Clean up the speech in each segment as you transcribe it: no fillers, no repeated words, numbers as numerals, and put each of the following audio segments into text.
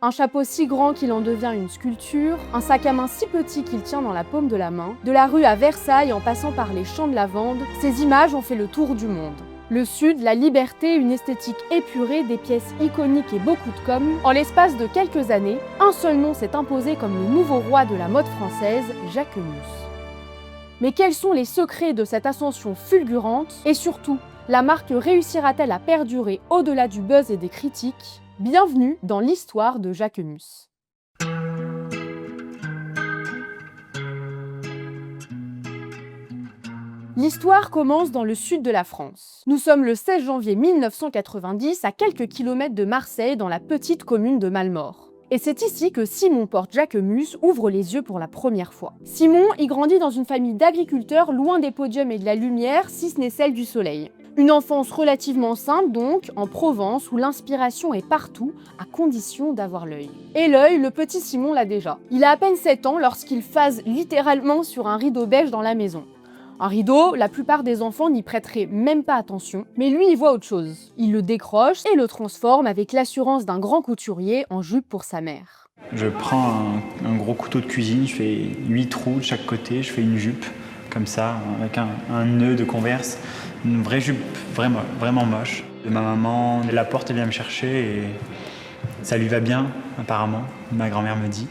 Un chapeau si grand qu'il en devient une sculpture, un sac à main si petit qu'il tient dans la paume de la main, de la rue à Versailles en passant par les champs de lavande, ces images ont fait le tour du monde. Le Sud, la liberté, une esthétique épurée, des pièces iconiques et beaucoup de com'. En l'espace de quelques années, un seul nom s'est imposé comme le nouveau roi de la mode française, Jacquemus. Mais quels sont les secrets de cette ascension fulgurante? Et surtout, la marque réussira-t-elle à perdurer au-delà du buzz et des critiques? Bienvenue dans l'histoire de Jacquemus. L'histoire commence dans le sud de la France. Nous sommes le 16 janvier 1990, à quelques kilomètres de Marseille, dans la petite commune de Mallemort. Et c'est ici que Simon Porte Jacquemus ouvre les yeux pour la première fois. Simon y grandit dans une famille d'agriculteurs, loin des podiums et de la lumière, si ce n'est celle du soleil. Une enfance relativement simple donc, en Provence, où l'inspiration est partout, à condition d'avoir l'œil. Et l'œil, le petit Simon l'a déjà. Il a à peine 7 ans lorsqu'il phase littéralement sur un rideau beige dans la maison. Un rideau, la plupart des enfants n'y prêteraient même pas attention, mais lui il voit autre chose. Il le décroche et le transforme avec l'assurance d'un grand couturier en jupe pour sa mère. Je prends un gros couteau de cuisine, je fais 8 trous de chaque côté, je fais une jupe, comme ça, avec un nœud de Converse. Une vraie jupe, vraiment moche. Et ma maman, elle la porte, elle vient me chercher et ça lui va bien, apparemment, ma grand-mère me dit.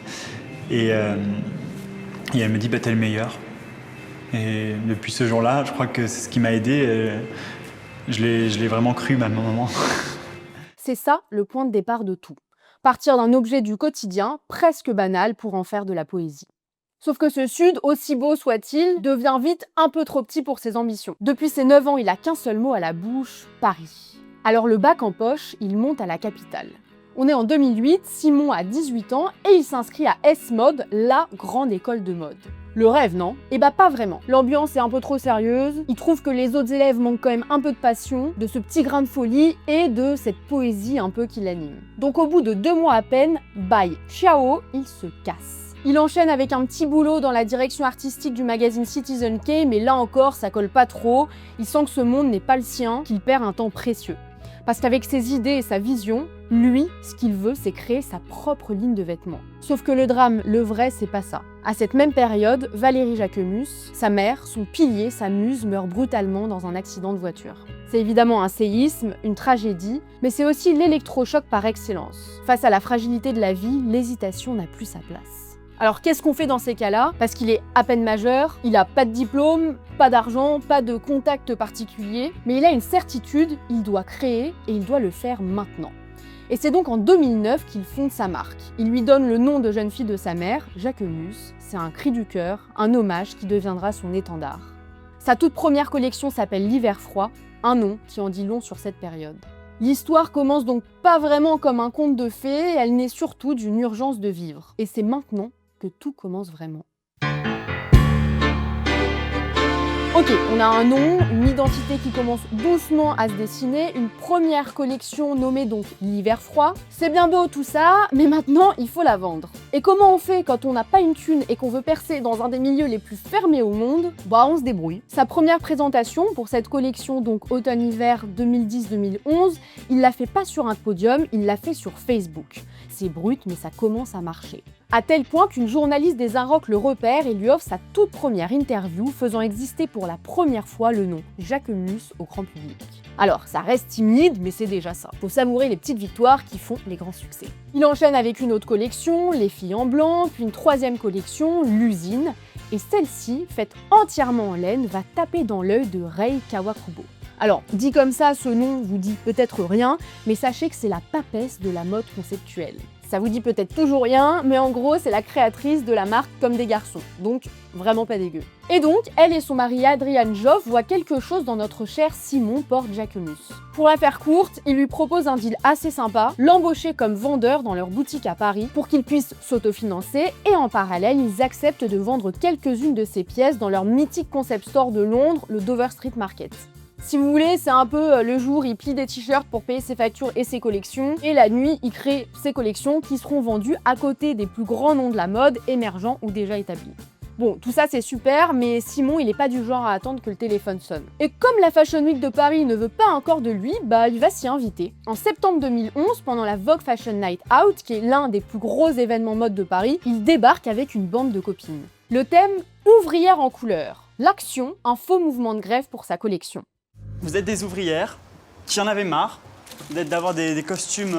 Et elle me dit, t'es le meilleur. Et depuis ce jour-là, je crois que c'est ce qui m'a aidé. Je l'ai vraiment cru, ma maman. C'est ça le point de départ de tout. Partir d'un objet du quotidien, presque banal, pour en faire de la poésie. Sauf que ce Sud, aussi beau soit-il, devient vite un peu trop petit pour ses ambitions. Depuis ses 9 ans, il a qu'un seul mot à la bouche, Paris. Alors le bac en poche, il monte à la capitale. On est en 2008, Simon a 18 ans et il s'inscrit à S-Mode, la grande école de mode. Le rêve, non? Eh bah pas vraiment. L'ambiance est un peu trop sérieuse, il trouve que les autres élèves manquent quand même un peu de passion, de ce petit grain de folie et de cette poésie un peu qui l'anime. Donc au bout de 2 mois à peine, bye, ciao, il se casse. Il enchaîne avec un petit boulot dans la direction artistique du magazine Citizen K, mais là encore, ça colle pas trop, il sent que ce monde n'est pas le sien, qu'il perd un temps précieux. Parce qu'avec ses idées et sa vision, lui, ce qu'il veut, c'est créer sa propre ligne de vêtements. Sauf que le drame, le vrai, c'est pas ça. À cette même période, Valérie Jacquemus, sa mère, son pilier, sa muse, meurt brutalement dans un accident de voiture. C'est évidemment un séisme, une tragédie, mais c'est aussi l'électrochoc par excellence. Face à la fragilité de la vie, l'hésitation n'a plus sa place. Alors qu'est-ce qu'on fait dans ces cas-là? Parce qu'il est à peine majeur, il a pas de diplôme, pas d'argent, pas de contact particulier, mais il a une certitude, il doit créer et il doit le faire maintenant. Et c'est donc en 2009 qu'il fonde sa marque. Il lui donne le nom de jeune fille de sa mère, Jacquemus. C'est un cri du cœur, un hommage qui deviendra son étendard. Sa toute première collection s'appelle l'hiver froid, un nom qui en dit long sur cette période. L'histoire commence donc pas vraiment comme un conte de fées, elle naît surtout d'une urgence de vivre. Et c'est maintenant que tout commence vraiment. Ok, on a un nom, une identité qui commence doucement à se dessiner, une première collection nommée donc l'hiver froid. C'est bien beau tout ça, mais maintenant il faut la vendre. Et comment on fait quand on n'a pas une thune et qu'on veut percer dans un des milieux les plus fermés au monde? Bah on se débrouille. Sa première présentation pour cette collection donc automne-hiver 2010-2011, il l'a fait pas sur un podium, il l'a fait sur Facebook. C'est brut mais ça commence à marcher. À tel point qu'une journaliste des Inrocks le repère et lui offre sa toute première interview, faisant exister pour la première fois le nom Jacquemus au grand public. Alors, ça reste timide, mais c'est déjà ça. Faut savourer les petites victoires qui font les grands succès. Il enchaîne avec une autre collection, Les filles en blanc, puis une troisième collection, L'usine, et celle-ci, faite entièrement en laine, va taper dans l'œil de Rei Kawakubo. Alors, dit comme ça, ce nom vous dit peut-être rien, mais sachez que c'est la papesse de la mode conceptuelle. Ça vous dit peut-être toujours rien, mais en gros, c'est la créatrice de la marque Comme des garçons, donc vraiment pas dégueu. Et donc, elle et son mari Adrian Joff voient quelque chose dans notre cher Simon Porte Jacquemus. Pour la faire courte, il lui propose un deal assez sympa, l'embaucher comme vendeur dans leur boutique à Paris pour qu'il puisse s'autofinancer, et en parallèle, ils acceptent de vendre quelques-unes de ses pièces dans leur mythique concept store de Londres, le Dover Street Market. Si vous voulez, c'est un peu le jour, il plie des t-shirts pour payer ses factures et ses collections, et la nuit, il crée ses collections qui seront vendues à côté des plus grands noms de la mode, émergents ou déjà établis. Bon, tout ça c'est super, mais Simon il est pas du genre à attendre que le téléphone sonne. Et comme la Fashion Week de Paris ne veut pas encore de lui, bah il va s'y inviter. En septembre 2011, pendant la Vogue Fashion Night Out, qui est l'un des plus gros événements mode de Paris, il débarque avec une bande de copines. Le thème, ouvrière en couleur. L'action, un faux mouvement de grève pour sa collection. Vous êtes des ouvrières qui en avaient marre d'avoir des costumes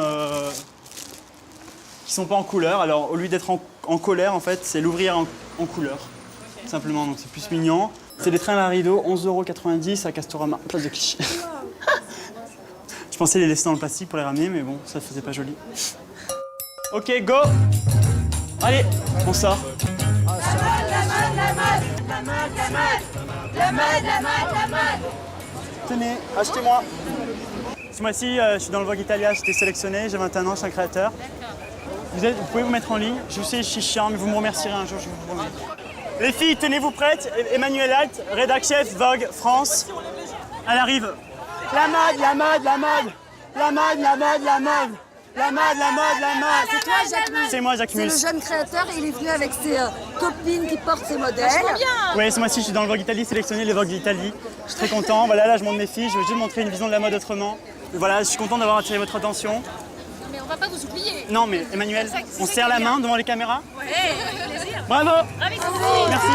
qui sont pas en couleur. Alors au lieu d'être en colère, en fait, c'est l'ouvrière en couleur. Okay. Simplement, donc c'est plus mignon. C'est des trains à rideau, 11,90 € à Castorama, place de Clichy. Je pensais les laisser dans le plastique pour les ramener, mais bon, ça faisait pas joli. Ok, go! Allez, on sort. La mode. Tenez, achetez-moi. Ce mois-ci, je suis dans le Vogue Italia, j'ai été sélectionné, j'ai 21 ans, je suis un créateur. Vous pouvez vous mettre en ligne, je sais, je suis chiant, mais vous me remercierez un jour, je vous promets. Les filles, tenez-vous prêtes. Emmanuel Alt, rédac chef Vogue France. Elle arrive. La mode. C'est toi, Jacques Mus. C'est moi, Jacques Mus. C'est le jeune créateur et il est venu avec ses copines qui portent ses modèles. Oui, ce mois-ci, je suis dans le Vogue Italie, sélectionné les Vogue d'Italie. Je suis très content. Voilà, là, je montre mes filles. Je veux juste montrer une vision de la mode autrement. Et voilà, je suis content d'avoir attiré votre attention. Mais on va pas vous oublier. Non, mais Emmanuel, on serre la main devant les caméras. Ouais, plaisir. Bravo. Merci.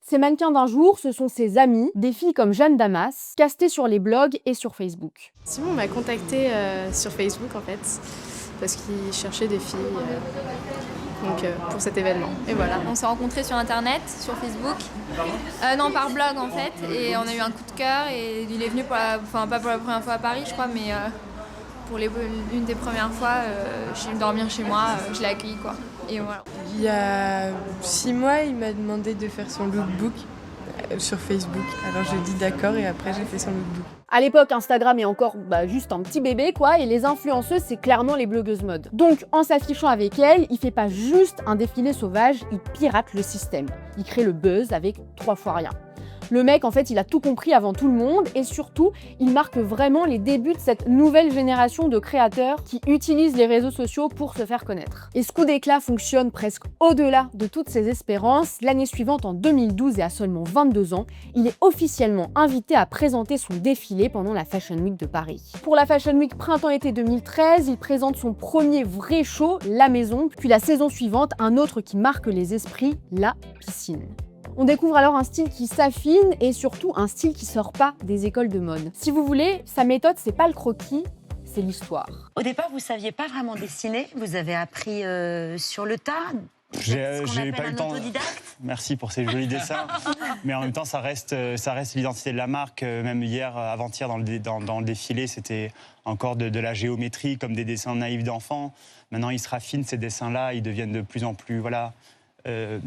Ces mannequins d'un jour, ce sont ses amis, des filles comme Jeanne Damas, castées sur les blogs et sur Facebook. Simon m'a contacté sur Facebook en fait, parce qu'il cherchait des filles pour cet événement. Et voilà. On s'est rencontrés sur internet, sur Facebook. Non, par blog en fait, et on a eu un coup de cœur et il est venu pas pour la première fois à Paris, je crois, mais pour l'une des premières fois, je suis venue dormir chez moi, je l'ai accueilli quoi. Et voilà. Il y a 6 mois, il m'a demandé de faire son lookbook sur Facebook. Alors j'ai dit d'accord et après j'ai fait son lookbook. À l'époque, Instagram est encore juste un petit bébé, quoi, et les influenceuses, c'est clairement les blogueuses mode. Donc, en s'affichant avec elles, il fait pas juste un défilé sauvage, il pirate le système. Il crée le buzz avec 3 fois rien. Le mec, en fait, il a tout compris avant tout le monde et surtout, il marque vraiment les débuts de cette nouvelle génération de créateurs qui utilisent les réseaux sociaux pour se faire connaître. Et ce coup d'éclat fonctionne presque au-delà de toutes ses espérances. L'année suivante, en 2012 et à seulement 22 ans, il est officiellement invité à présenter son défilé pendant la Fashion Week de Paris. Pour la Fashion Week printemps-été 2013, il présente son premier vrai show, La Maison, puis la saison suivante, un autre qui marque les esprits, La Piscine. On découvre alors un style qui s'affine et surtout un style qui sort pas des écoles de mode. Si vous voulez, sa méthode, c'est pas le croquis, c'est l'histoire. Au départ, vous saviez pas vraiment dessiner, vous avez appris sur le tas. J'ai pas eu le temps. Autodidacte. Merci pour ces jolis dessins. Mais en même temps, ça reste l'identité de la marque. Même hier, avant-hier, dans le défilé, c'était encore de la géométrie, comme des dessins naïfs d'enfants. Maintenant, ils se raffinent, ces dessins-là, ils deviennent de plus en plus,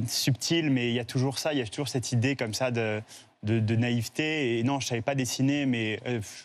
subtil, mais il y a toujours ça, il y a toujours cette idée comme ça de naïveté. Et non, je savais pas dessiner, mais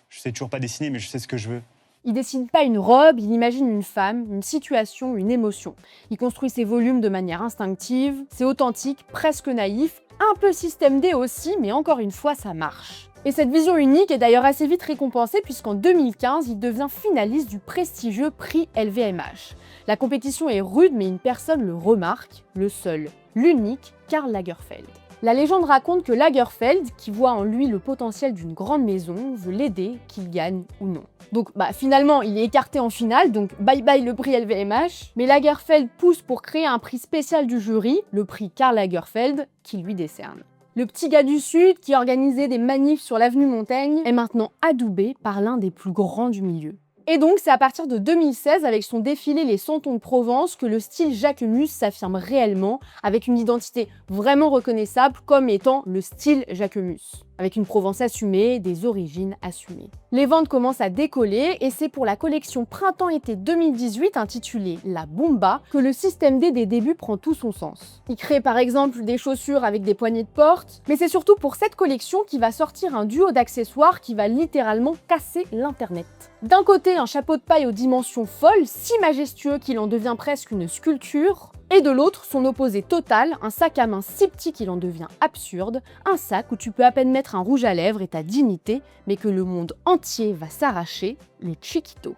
je sais toujours pas dessiner, mais je sais ce que je veux. Il dessine pas une robe, il imagine une femme, une situation, une émotion. Il construit ses volumes de manière instinctive, c'est authentique, presque naïf, un peu système D aussi, mais encore une fois, ça marche. Et cette vision unique est d'ailleurs assez vite récompensée puisqu'en 2015, il devient finaliste du prestigieux prix LVMH. La compétition est rude, mais une personne le remarque, le seul, l'unique, Karl Lagerfeld. La légende raconte que Lagerfeld, qui voit en lui le potentiel d'une grande maison, veut l'aider, qu'il gagne ou non. Donc finalement, il est écarté en finale, donc bye bye le prix LVMH, mais Lagerfeld pousse pour créer un prix spécial du jury, le prix Karl Lagerfeld, qui lui décerne. Le petit gars du Sud, qui organisait des manifs sur l'avenue Montaigne, est maintenant adoubé par l'un des plus grands du milieu. Et donc, c'est à partir de 2016, avec son défilé Les 100 tons de Provence, que le style Jacquemus s'affirme réellement, avec une identité vraiment reconnaissable comme étant le style Jacquemus, avec une Provence assumée, des origines assumées. Les ventes commencent à décoller et c'est pour la collection Printemps-été 2018 intitulée La Bomba que le système D des débuts prend tout son sens. Il crée par exemple des chaussures avec des poignées de porte, mais c'est surtout pour cette collection qu'il va sortir un duo d'accessoires qui va littéralement casser l'internet. D'un côté, un chapeau de paille aux dimensions folles, si majestueux qu'il en devient presque une sculpture, et de l'autre, son opposé total, un sac à main si petit qu'il en devient absurde, un sac où tu peux à peine mettre un rouge à lèvres et ta dignité, mais que le monde entier va s'arracher, le Chiquito.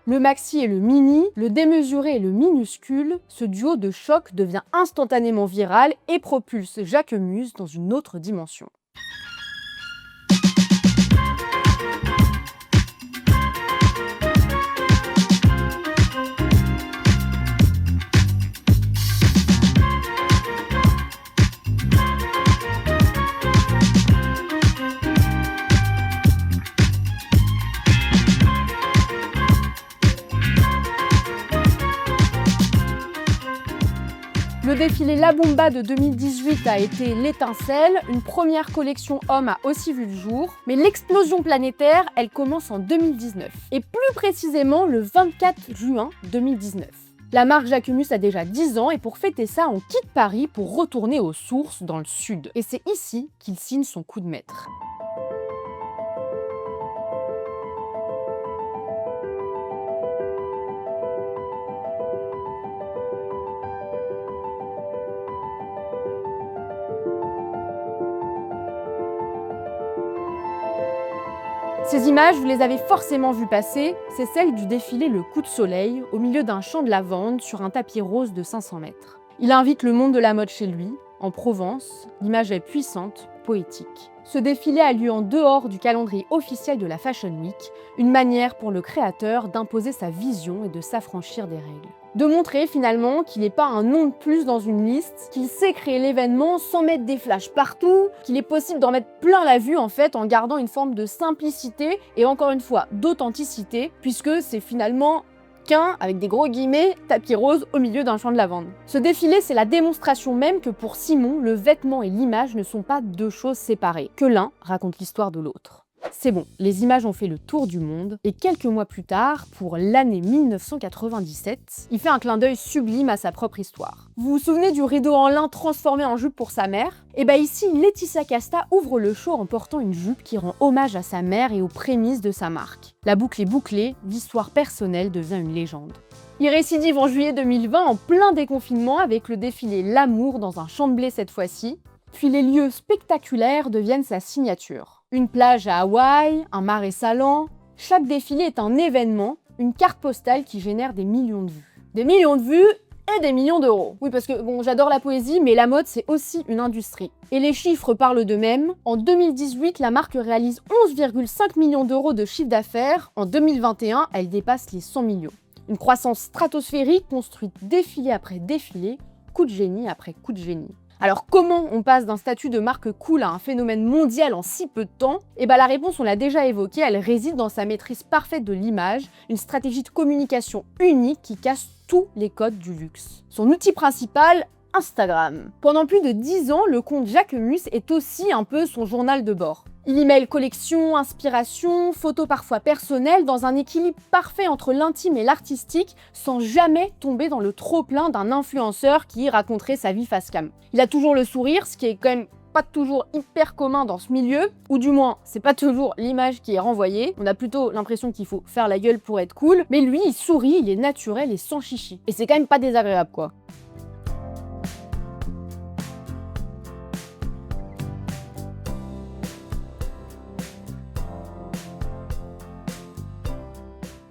Le maxi et le mini, le démesuré et le minuscule, ce duo de choc devient instantanément viral et propulse Jacquemus dans une autre dimension. Le défilé La Bomba de 2018 a été l'étincelle, une première collection homme a aussi vu le jour, mais l'explosion planétaire, elle commence en 2019, et plus précisément le 24 juin 2019. La marque Jacquemus a déjà 10 ans et pour fêter ça, on quitte Paris pour retourner aux sources dans le sud. Et c'est ici qu'il signe son coup de maître. Ces images, vous les avez forcément vues passer, c'est celle du défilé Le Coup de Soleil, au milieu d'un champ de lavande sur un tapis rose de 500 mètres. Il invite le monde de la mode chez lui, en Provence, l'image est puissante, poétique. Ce défilé a lieu en dehors du calendrier officiel de la Fashion Week, une manière pour le créateur d'imposer sa vision et de s'affranchir des règles. De montrer finalement qu'il n'est pas un nom de plus dans une liste, qu'il sait créer l'événement sans mettre des flashs partout, qu'il est possible d'en mettre plein la vue en fait en gardant une forme de simplicité et encore une fois d'authenticité, puisque c'est finalement qu'un, avec des gros guillemets, tapis rose au milieu d'un champ de lavande. Ce défilé, c'est la démonstration même que pour Simon, le vêtement et l'image ne sont pas deux choses séparées, que l'un raconte l'histoire de l'autre. C'est bon, les images ont fait le tour du monde, et quelques mois plus tard, pour l'année 1997, il fait un clin d'œil sublime à sa propre histoire. Vous vous souvenez du rideau en lin transformé en jupe pour sa mère ? Et bah ici, Laetitia Casta ouvre le show en portant une jupe qui rend hommage à sa mère et aux prémices de sa marque. La boucle est bouclée, l'histoire personnelle devient une légende. Il récidive en juillet 2020 en plein déconfinement avec le défilé L'amour dans un champ de blé cette fois-ci, puis les lieux spectaculaires deviennent sa signature. Une plage à Hawaï, un marais salant, chaque défilé est un événement, une carte postale qui génère des millions de vues. Des millions de vues et des millions d'euros. Oui, parce que bon, j'adore la poésie, mais la mode, c'est aussi une industrie. Et les chiffres parlent d'eux-mêmes. En 2018, la marque réalise 11,5 millions d'euros de chiffre d'affaires. En 2021, elle dépasse les 100 millions. Une croissance stratosphérique construite défilé après défilé, coup de génie après coup de génie. Alors comment on passe d'un statut de marque cool à un phénomène mondial en si peu de temps ? Eh bien la réponse, on l'a déjà évoquée, elle réside dans sa maîtrise parfaite de l'image, une stratégie de communication unique qui casse tous les codes du luxe. Son outil principal, Instagram. Pendant plus de 10 ans, le compte Jacquemus est aussi un peu son journal de bord. Il y mêle collection, inspiration, photos parfois personnelles dans un équilibre parfait entre l'intime et l'artistique sans jamais tomber dans le trop-plein d'un influenceur qui raconterait sa vie face cam. Il a toujours le sourire, ce qui est quand même pas toujours hyper commun dans ce milieu, ou du moins, c'est pas toujours l'image qui est renvoyée. On a plutôt l'impression qu'il faut faire la gueule pour être cool, mais lui, il sourit, il est naturel et sans chichi. Et c'est quand même pas désagréable, quoi.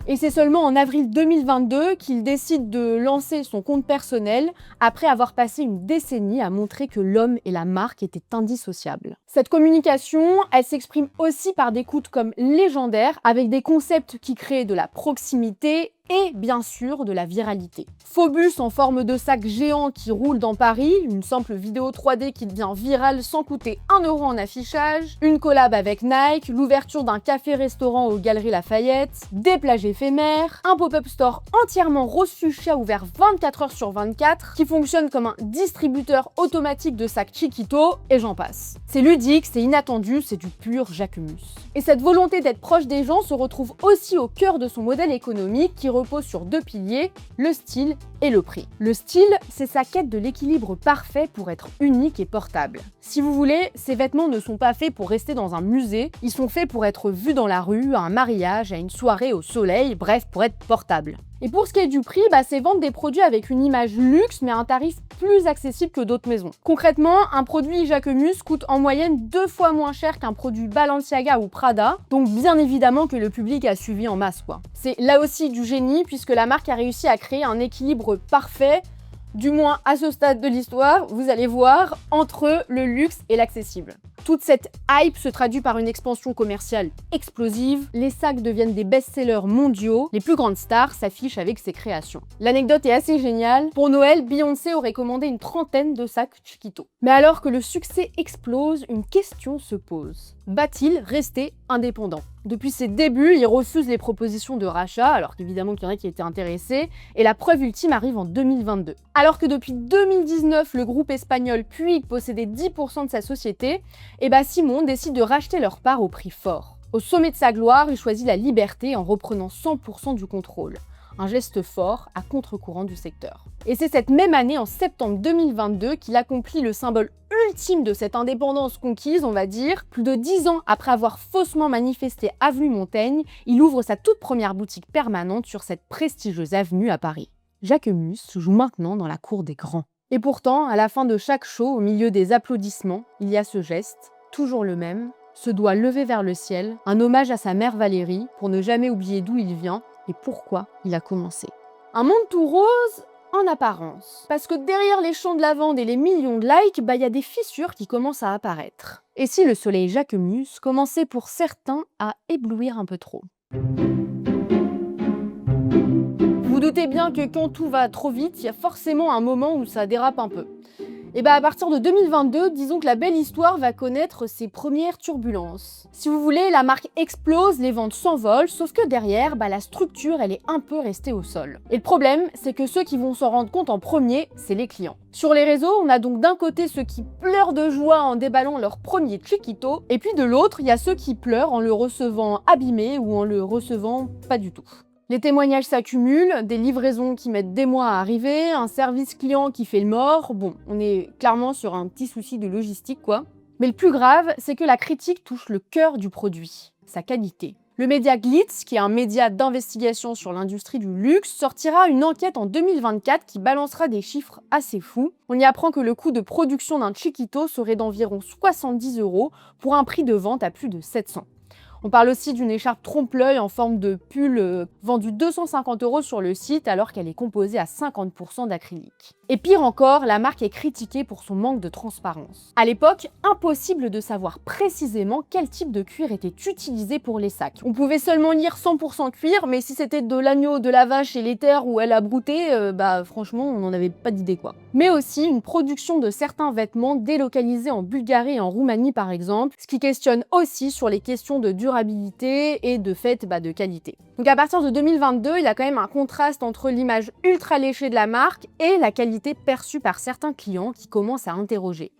Et c'est seulement en avril 2022 qu'il décide de lancer son compte personnel après avoir passé une décennie à montrer que l'homme et la marque étaient indissociables. Cette communication, elle s'exprime aussi par des coups comme légendaires avec des concepts qui créent de la proximité et bien sûr de la viralité. Phobus en forme de sac géant qui roule dans Paris, une simple vidéo 3D qui devient virale sans coûter 1 € en affichage, une collab avec Nike, l'ouverture d'un café-restaurant aux Galeries Lafayette, des plages éphémères, un pop-up store entièrement rose fuchsia ouvert 24 heures sur 24 qui fonctionne comme un distributeur automatique de sacs Chiquito et j'en passe. C'est ludique, c'est inattendu, c'est du pur Jacquemus. Et cette volonté d'être proche des gens se retrouve aussi au cœur de son modèle économique qui repose sur 2 piliers, le style et le prix. Le style, c'est sa quête de l'équilibre parfait pour être unique et portable. Si vous voulez, ces vêtements ne sont pas faits pour rester dans un musée, ils sont faits pour être vus dans la rue, à un mariage, à une soirée au soleil, bref, pour être portables. Et pour ce qui est du prix, c'est vendre des produits avec une image luxe, mais à un tarif plus accessible que d'autres maisons. Concrètement, un produit Jacquemus coûte en moyenne 2 fois moins cher qu'un produit Balenciaga ou Prada, donc bien évidemment que le public a suivi en masse, quoi. C'est là aussi du génie, puisque la marque a réussi à créer un équilibre parfait, du moins à ce stade de l'histoire, vous allez voir, entre le luxe et l'accessible. Toute cette hype se traduit par une expansion commerciale explosive, les sacs deviennent des best-sellers mondiaux, les plus grandes stars s'affichent avec ses créations. L'anecdote est assez géniale, pour Noël, Beyoncé aurait commandé une trentaine de sacs Chiquito. Mais alors que le succès explose, une question se pose. Va-t-il rester indépendant ? Depuis ses débuts, il refuse les propositions de rachat, alors qu'évidemment qu'il y en a qui étaient intéressés, et la preuve ultime arrive en 2022. Alors que depuis 2019, le groupe espagnol Puig possédait 10% de sa société, Simon décide de racheter leur part au prix fort. Au sommet de sa gloire, il choisit la liberté en reprenant 100% du contrôle. Un geste fort à contre-courant du secteur. Et c'est cette même année, en septembre 2022, qu'il accomplit le symbole ultime de cette indépendance conquise, on va dire. Plus de 10 ans après avoir faussement manifesté avenue Montaigne, il ouvre sa toute première boutique permanente sur cette prestigieuse avenue à Paris. Jacquemus joue maintenant dans la cour des grands. Et pourtant, à la fin de chaque show, au milieu des applaudissements, il y a ce geste, toujours le même, ce doigt levé vers le ciel, un hommage à sa mère Valérie, pour ne jamais oublier d'où il vient et pourquoi il a commencé. Un monde tout rose en apparence. Parce que derrière les champs de lavande et les millions de likes, il y a des fissures qui commencent à apparaître. Et si le soleil Jacquemus commençait pour certains à éblouir un peu trop ? Vous doutez bien que quand tout va trop vite, il y a forcément un moment où ça dérape un peu. Et à partir de 2022, disons que la belle histoire va connaître ses premières turbulences. Si vous voulez, la marque explose, les ventes s'envolent, sauf que derrière, la structure, elle est un peu restée au sol. Et le problème, c'est que ceux qui vont s'en rendre compte en premier, c'est les clients. Sur les réseaux, on a donc d'un côté ceux qui pleurent de joie en déballant leur premier Chiquito, et puis de l'autre, il y a ceux qui pleurent en le recevant abîmé ou en le recevant pas du tout. Les témoignages s'accumulent, des livraisons qui mettent des mois à arriver, un service client qui fait le mort. Bon, on est clairement sur un petit souci de logistique, quoi. Mais le plus grave, c'est que la critique touche le cœur du produit, sa qualité. Le média Glitz, qui est un média d'investigation sur l'industrie du luxe, sortira une enquête en 2024 qui balancera des chiffres assez fous. On y apprend que le coût de production d'un Chiquito serait d'environ 70 € pour un prix de vente à plus de 700. On parle aussi d'une écharpe trompe-l'œil en forme de pull vendue 250 € sur le site alors qu'elle est composée à 50% d'acrylique. Et pire encore, la marque est critiquée pour son manque de transparence. À l'époque, impossible de savoir précisément quel type de cuir était utilisé pour les sacs. On pouvait seulement lire 100% cuir, mais si c'était de l'agneau, de la vache et l'éther où elle a brouté, franchement, on n'en avait pas d'idée quoi. Mais aussi une production de certains vêtements délocalisés en Bulgarie et en Roumanie par exemple, ce qui questionne aussi sur les questions de durabilité et de fait de qualité. Donc à partir de 2022, il y a quand même un contraste entre l'image ultra léchée de la marque et la qualité perçue par certains clients qui commencent à interroger.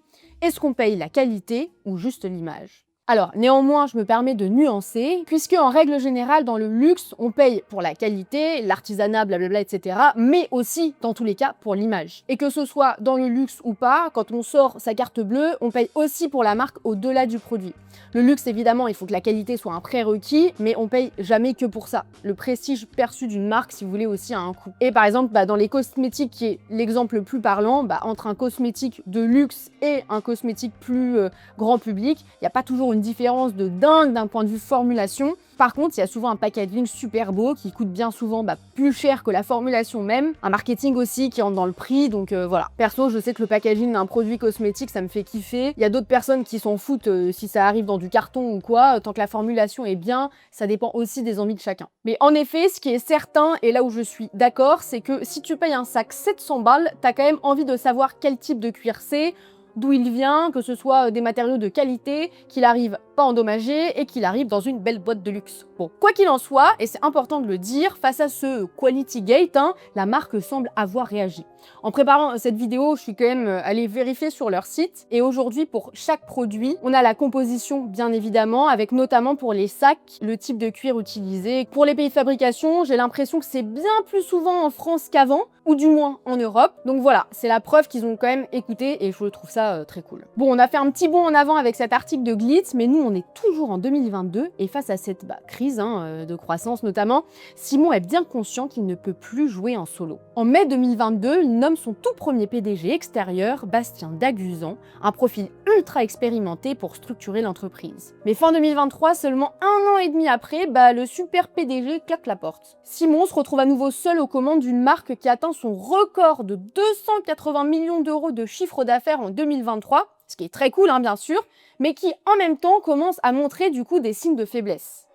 Est-ce qu'on paye la qualité ou juste l'image ? Alors, néanmoins, je me permets de nuancer, puisque en règle générale, dans le luxe, on paye pour la qualité, l'artisanat, blablabla, etc., mais aussi, dans tous les cas, pour l'image. Et que ce soit dans le luxe ou pas, quand on sort sa carte bleue, on paye aussi pour la marque au-delà du produit. Le luxe, évidemment, il faut que la qualité soit un prérequis, mais on paye jamais que pour ça. Le prestige perçu d'une marque, si vous voulez, aussi a un coût. Et par exemple, dans les cosmétiques, qui est l'exemple le plus parlant, entre un cosmétique de luxe et un cosmétique plus grand public, il n'y a pas toujours une différence de dingue d'un point de vue formulation. Par contre, il y a souvent un packaging super beau qui coûte bien souvent plus cher que la formulation même. Un marketing aussi qui entre dans le prix, donc voilà. Perso, je sais que le packaging d'un produit cosmétique, ça me fait kiffer. Il y a d'autres personnes qui s'en foutent si ça arrive dans du carton ou quoi. Tant que la formulation est bien, ça dépend aussi des envies de chacun. Mais en effet, ce qui est certain, et là où je suis d'accord, c'est que si tu payes un sac 700 balles, t'as quand même envie de savoir quel type de cuir c'est, d'où il vient, que ce soit des matériaux de qualité, qu'il arrive pas endommagé et qu'il arrive dans une belle boîte de luxe. Bon, quoi qu'il en soit, et c'est important de le dire, face à ce Quality Gate, la marque semble avoir réagi. En préparant cette vidéo, je suis quand même allée vérifier sur leur site et aujourd'hui, pour chaque produit, on a la composition bien évidemment, avec notamment pour les sacs, le type de cuir utilisé. Pour les pays de fabrication, j'ai l'impression que c'est bien plus souvent en France qu'avant, ou du moins en Europe. Donc voilà, c'est la preuve qu'ils ont quand même écouté et je trouve ça ça très cool. Bon, on a fait un petit bond en avant avec cet article de Glitz, mais nous, on est toujours en 2022, et face à cette crise de croissance notamment, Simon est bien conscient qu'il ne peut plus jouer en solo. En mai 2022, il nomme son tout premier PDG extérieur, Bastien Daguzan, un profil ultra expérimenté pour structurer l'entreprise. Mais fin 2023, seulement 1 an et demi après, le super PDG claque la porte. Simon se retrouve à nouveau seul aux commandes d'une marque qui atteint son record de 280 millions d'euros de chiffre d'affaires en 2023, ce qui est très cool bien sûr, mais qui en même temps commence à montrer du coup des signes de faiblesse.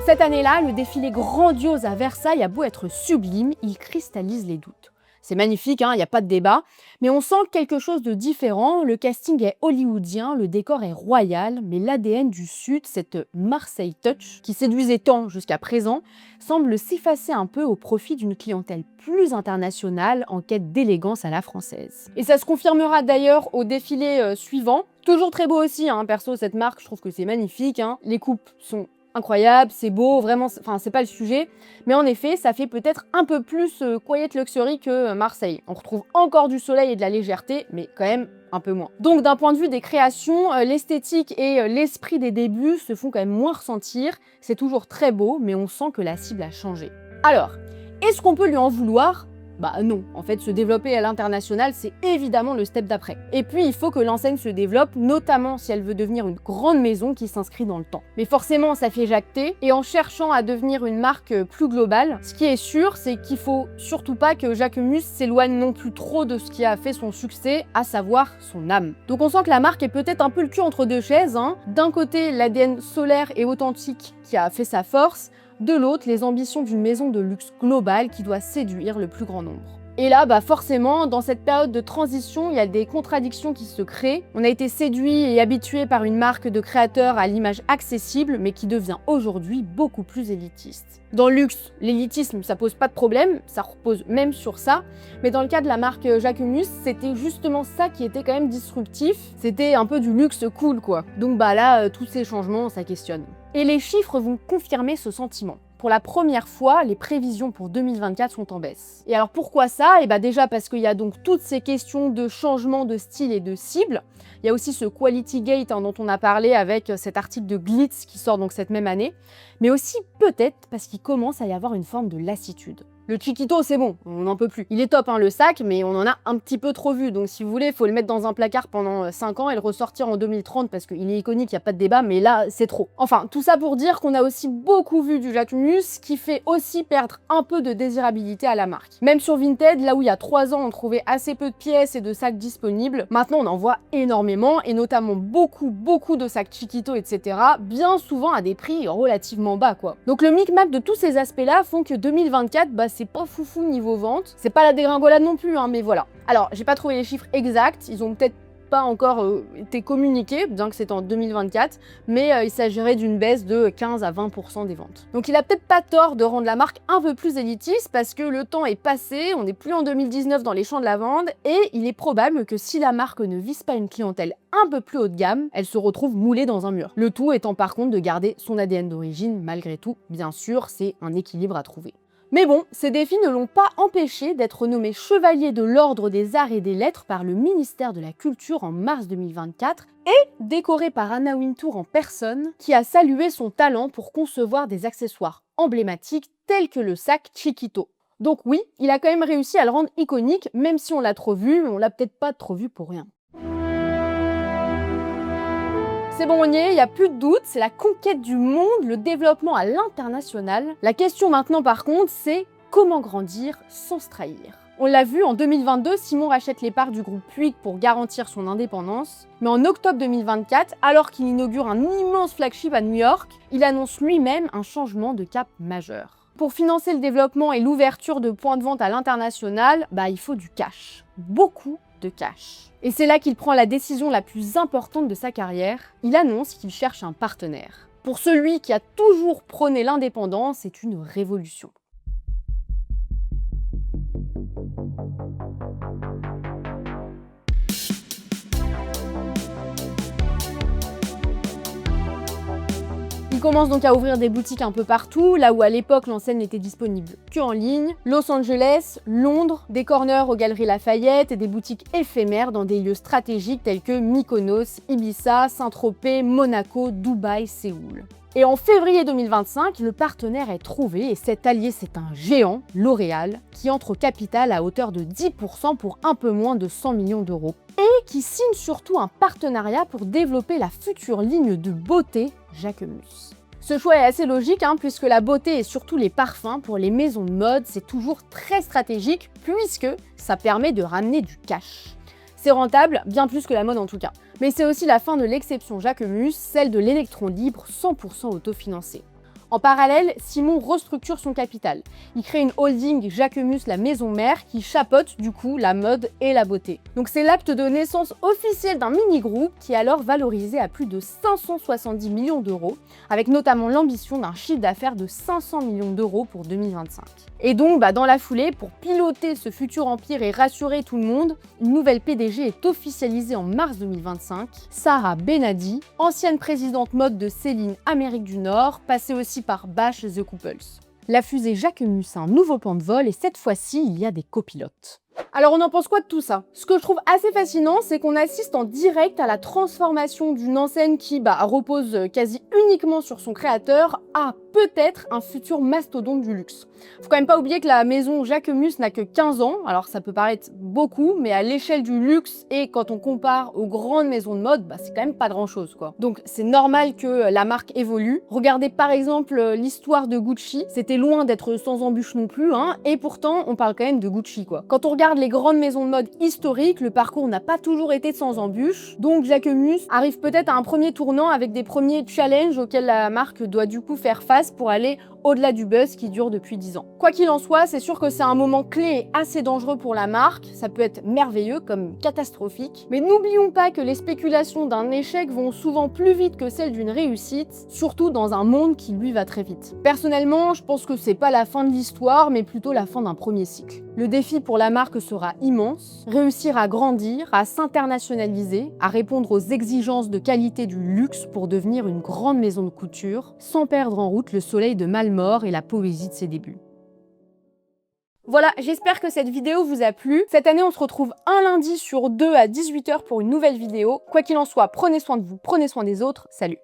Cette année-là, le défilé grandiose à Versailles a beau être sublime, il cristallise les doutes. C'est magnifique, il n'y a pas de débat, mais on sent quelque chose de différent, le casting est hollywoodien, le décor est royal, mais l'ADN du Sud, cette Marseille touch, qui séduisait tant jusqu'à présent, semble s'effacer un peu au profit d'une clientèle plus internationale en quête d'élégance à la française. Et ça se confirmera d'ailleurs au défilé suivant, toujours très beau aussi, perso cette marque, je trouve que c'est magnifique, les coupes sont incroyable, c'est beau, vraiment, c'est pas le sujet, mais en effet, ça fait peut-être un peu plus quiet luxury que Marseille. On retrouve encore du soleil et de la légèreté, mais quand même un peu moins. Donc d'un point de vue des créations, l'esthétique et l'esprit des débuts se font quand même moins ressentir, c'est toujours très beau, mais on sent que la cible a changé. Alors, est-ce qu'on peut lui en vouloir ? Non, en fait, se développer à l'international, c'est évidemment le step d'après. Et puis, il faut que l'enseigne se développe, notamment si elle veut devenir une grande maison qui s'inscrit dans le temps. Mais forcément, ça fait jacter, et en cherchant à devenir une marque plus globale, ce qui est sûr, c'est qu'il faut surtout pas que Jacquemus s'éloigne non plus trop de ce qui a fait son succès, à savoir son âme. Donc on sent que la marque est peut-être un peu le cul entre deux chaises. D'un côté, l'ADN solaire et authentique qui a fait sa force, de l'autre, les ambitions d'une maison de luxe globale qui doit séduire le plus grand nombre. Et là, forcément, dans cette période de transition, il y a des contradictions qui se créent. On a été séduit et habitué par une marque de créateurs à l'image accessible, mais qui devient aujourd'hui beaucoup plus élitiste. Dans le luxe, l'élitisme, ça pose pas de problème, ça repose même sur ça, mais dans le cas de la marque Jacquemus, c'était justement ça qui était quand même disruptif, c'était un peu du luxe cool quoi. Donc là, tous ces changements, ça questionne. Et les chiffres vont confirmer ce sentiment. Pour la première fois, les prévisions pour 2024 sont en baisse. Et alors pourquoi ça ? Déjà parce qu'il y a donc toutes ces questions de changement de style et de cible. Il y a aussi ce Quality Gate dont on a parlé avec cet article de Glitz qui sort donc cette même année. Mais aussi peut-être parce qu'il commence à y avoir une forme de lassitude. Le Chiquito, c'est bon, on n'en peut plus. Il est top le sac, mais on en a un petit peu trop vu. Donc si vous voulez, il faut le mettre dans un placard pendant 5 ans et le ressortir en 2030 parce qu'il est iconique, il n'y a pas de débat, mais là, c'est trop. Enfin, tout ça pour dire qu'on a aussi beaucoup vu du Jacquemus, qui fait aussi perdre un peu de désirabilité à la marque. Même sur Vinted, là où il y a 3 ans, on trouvait assez peu de pièces et de sacs disponibles, maintenant on en voit énormément, et notamment beaucoup de sacs Chiquito, etc., bien souvent à des prix relativement bas, quoi. Donc le micmac de tous ces aspects-là font que 2024, c'est pas foufou niveau vente. C'est pas la dégringolade non plus, mais voilà. Alors, j'ai pas trouvé les chiffres exacts, ils ont peut-être pas encore été communiqués, bien que c'est en 2024, mais il s'agirait d'une baisse de 15 à 20% des ventes. Donc il a peut-être pas tort de rendre la marque un peu plus élitiste, parce que le temps est passé, on n'est plus en 2019 dans les champs de lavande, et il est probable que si la marque ne vise pas une clientèle un peu plus haut de gamme, elle se retrouve moulée dans un mur. Le tout étant par contre de garder son ADN d'origine, malgré tout. Bien sûr, c'est un équilibre à trouver. Mais bon, ces défis ne l'ont pas empêché d'être nommé chevalier de l'Ordre des Arts et des Lettres par le ministère de la Culture en mars 2024 et décoré par Anna Wintour en personne, qui a salué son talent pour concevoir des accessoires emblématiques tels que le sac Chiquito. Donc oui, il a quand même réussi à le rendre iconique, même si on l'a trop vu, mais on l'a peut-être pas trop vu pour rien. C'est bon, on y est, il n'y a plus de doute, c'est la conquête du monde, le développement à l'international. La question maintenant par contre, c'est comment grandir sans se trahir. On l'a vu, en 2022, Simon rachète les parts du groupe Puig pour garantir son indépendance. Mais en octobre 2024, alors qu'il inaugure un immense flagship à New York, il annonce lui-même un changement de cap majeur. Pour financer le développement et l'ouverture de points de vente à l'international, il faut du cash. Beaucoup de cash. Et c'est là qu'il prend la décision la plus importante de sa carrière. Il annonce qu'il cherche un partenaire. Pour celui qui a toujours prôné l'indépendance, c'est une révolution. Il commence donc à ouvrir des boutiques un peu partout, là où à l'époque l'enseigne n'était disponible qu'en ligne. Los Angeles, Londres, des corners aux Galeries Lafayette et des boutiques éphémères dans des lieux stratégiques tels que Mykonos, Ibiza, Saint-Tropez, Monaco, Dubaï, Séoul. Et en février 2025, le partenaire est trouvé et cet allié c'est un géant, L'Oréal, qui entre au capital à hauteur de 10% pour un peu moins de 100 millions d'euros. Et qui signe surtout un partenariat pour développer la future ligne de beauté Jacquemus. Ce choix est assez logique puisque la beauté et surtout les parfums pour les maisons de mode c'est toujours très stratégique puisque ça permet de ramener du cash. C'est rentable, bien plus que la mode en tout cas. Mais c'est aussi la fin de l'exception Jacquemus, celle de l'électron libre 100% autofinancé. En parallèle, Simon restructure son capital. Il crée une holding Jacquemus la maison mère qui chapeaute du coup la mode et la beauté. Donc c'est l'acte de naissance officiel d'un mini-groupe qui est alors valorisé à plus de 570 millions d'euros, avec notamment l'ambition d'un chiffre d'affaires de 500 millions d'euros pour 2025. Et donc dans la foulée, pour piloter ce futur empire et rassurer tout le monde, une nouvelle PDG est officialisée en mars 2025, Sarah Benadi, ancienne présidente mode de Céline Amérique du Nord, passée aussi par Bash The Couples. La fusée Jacquemus a un nouveau plan de vol et cette fois-ci, il y a des copilotes. Alors on en pense quoi de tout ça? Ce que je trouve assez fascinant, c'est qu'on assiste en direct à la transformation d'une enseigne qui repose quasi uniquement sur son créateur à peut-être un futur mastodonte du luxe. Faut quand même pas oublier que la maison Jacquemus n'a que 15 ans, alors ça peut paraître beaucoup, mais à l'échelle du luxe et quand on compare aux grandes maisons de mode, c'est quand même pas grand-chose quoi. Donc c'est normal que la marque évolue. Regardez par exemple l'histoire de Gucci, c'était loin d'être sans embûche non plus, et pourtant on parle quand même de Gucci quoi. Quand on regarde les grandes maisons de mode historiques, le parcours n'a pas toujours été sans embûches, donc Jacquemus arrive peut-être à un premier tournant avec des premiers challenges auxquels la marque doit du coup faire face pour aller au-delà du buzz qui dure depuis 10 ans. Quoi qu'il en soit, c'est sûr que c'est un moment clé et assez dangereux pour la marque, ça peut être merveilleux comme catastrophique, mais n'oublions pas que les spéculations d'un échec vont souvent plus vite que celles d'une réussite, surtout dans un monde qui lui va très vite. Personnellement, je pense que c'est pas la fin de l'histoire, mais plutôt la fin d'un premier cycle. Le défi pour la marque sera immense, réussir à grandir, à s'internationaliser, à répondre aux exigences de qualité du luxe pour devenir une grande maison de couture, sans perdre en route le soleil de Malmort et la poésie de ses débuts. Voilà, j'espère que cette vidéo vous a plu. Cette année, on se retrouve un lundi sur 2 à 18 h pour une nouvelle vidéo. Quoi qu'il en soit, prenez soin de vous, prenez soin des autres. Salut!